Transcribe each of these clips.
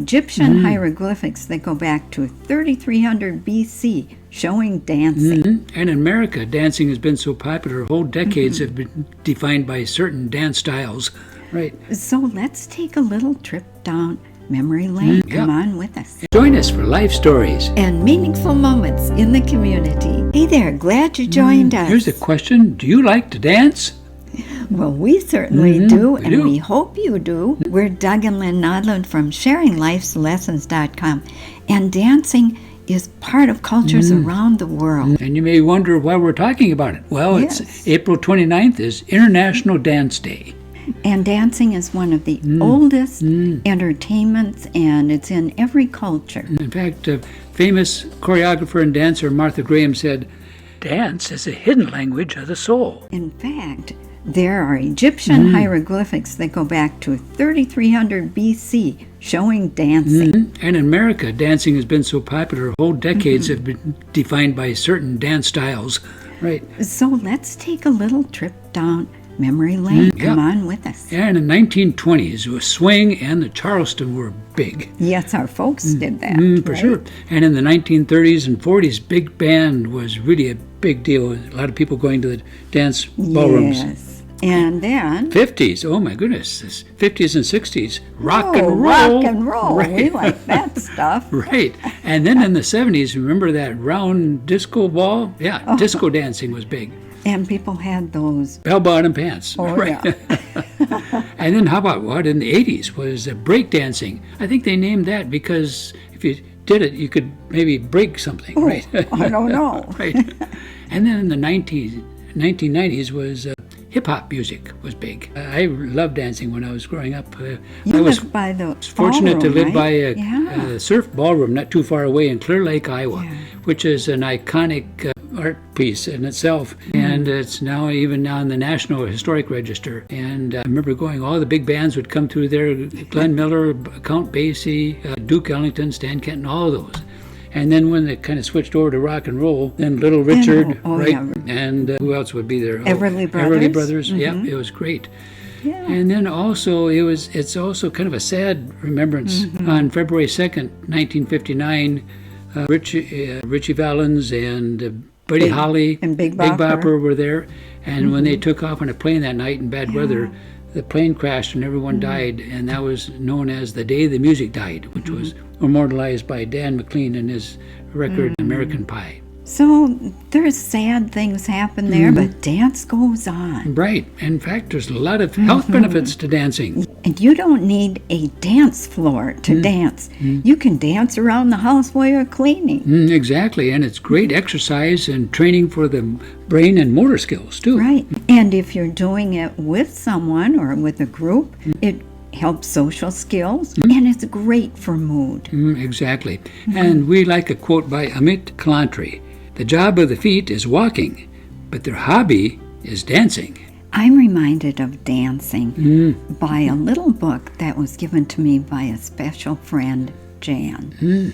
Egyptian hieroglyphics that go back to 3300 BC showing dancing. And in America, dancing has been so popular, whole decades have been defined by certain dance styles. Right. So let's take a little trip down memory lane. Come on with us. Join us for life stories and meaningful moments in the community. Hey there, glad you joined us. Here's a question. Do you like to dance? Well, we certainly do, and we hope you do. We're Doug and Lynn Nodland from SharingLife'sLessons.com, and dancing is part of cultures around the world. And you may wonder why we're talking about it. Well, it's April 29th is International Dance Day. And dancing is one of the oldest entertainments, and it's in every culture. In fact, famous choreographer and dancer Martha Graham said, "Dance is a hidden language of the soul." In fact, there are Egyptian hieroglyphics that go back to 3300 BC showing dancing. And in America, dancing has been so popular, whole decades have been defined by certain dance styles. Right. So let's take a little trip down memory lane. Come on with us. And in the 1920s, the swing and the Charleston were big. Yes, our folks did that. For sure. And in the 1930s and 40s, big band was really a big deal. A lot of people going to the dance ballrooms. Yes. And then 50s, oh my goodness, this 50s and 60s, rock and roll. Rock and roll. Right. We like that stuff. Right. And then in the 70s, remember that round disco ball? Yeah, disco dancing was big. And people had those bell-bottom pants. Oh, right. yeah. And then how about what in the 80s was break dancing? I think they named that because if you did it, you could maybe break something, right? I don't know. Right. And then in the 1990s was hip-hop music was big. I loved dancing when I was growing up. You I was lived by the fortunate to live right? by a surf ballroom not too far away in Clear Lake, Iowa, which is an iconic art piece in itself, and it's now even now in the National Historic Register. And I remember going, all the big bands would come through there, Glenn Miller, Count Basie, Duke Ellington, Stan Kenton, all of those. And then when they kind of switched over to rock and roll, then Little Richard, and who else would be there? Everly Brothers. Everly Brothers, yeah, it was great. Yeah. And then also it's also kind of a sad remembrance. On February 2nd, 1959, Richie Valens and Buddy Holly and Big Bopper were there. And when they took off on a plane that night in bad weather, the plane crashed and everyone died. And that was known as the day the music died, which was immortalized by Dan McLean in his record American Pie. So there's sad things happen there, but dance goes on. Right. In fact, there's a lot of health benefits to dancing. And you don't need a dance floor to dance. You can dance around the house while you're cleaning. Exactly. And it's great exercise and training for the brain and motor skills, too. Right. And if you're doing it with someone or with a group, it helps social skills, and it's great for mood. Exactly. And we like a quote by Amit Kalantri. The job of the feet is walking, but their hobby is dancing. I'm reminded of dancing by a little book that was given to me by a special friend, Jan.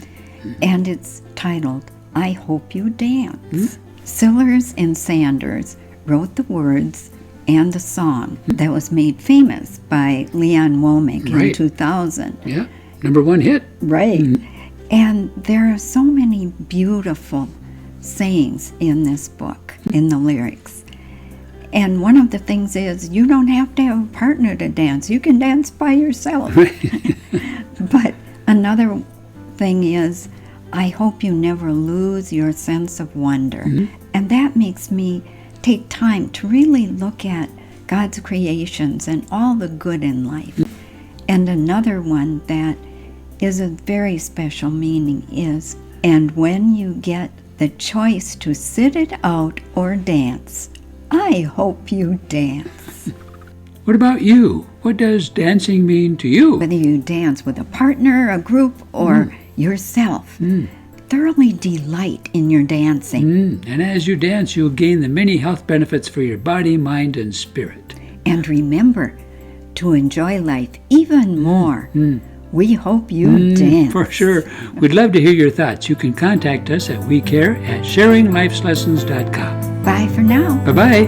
And it's titled, I Hope You Dance. Sillers and Sanders wrote the words and the song that was made famous by Leon Womack in 2000. Yeah, #1 hit. Right. And there are so many beautiful sayings in this book, in the lyrics. And one of the things is you don't have to have a partner to dance. You can dance by yourself. But another thing is, I hope you never lose your sense of wonder. And that makes me take time to really look at God's creations and all the good in life. And another one that is a very special meaning is, and when you get the choice to sit it out or dance, I hope you dance. What about you? What does dancing mean to you? Whether you dance with a partner, a group, or yourself, thoroughly delight in your dancing. And as you dance, you'll gain the many health benefits for your body, mind, and spirit. And remember to enjoy life even more. We hope you dance. For sure. We'd love to hear your thoughts. You can contact us at wecare@sharinglifeslessons.com. Bye for now. Bye-bye.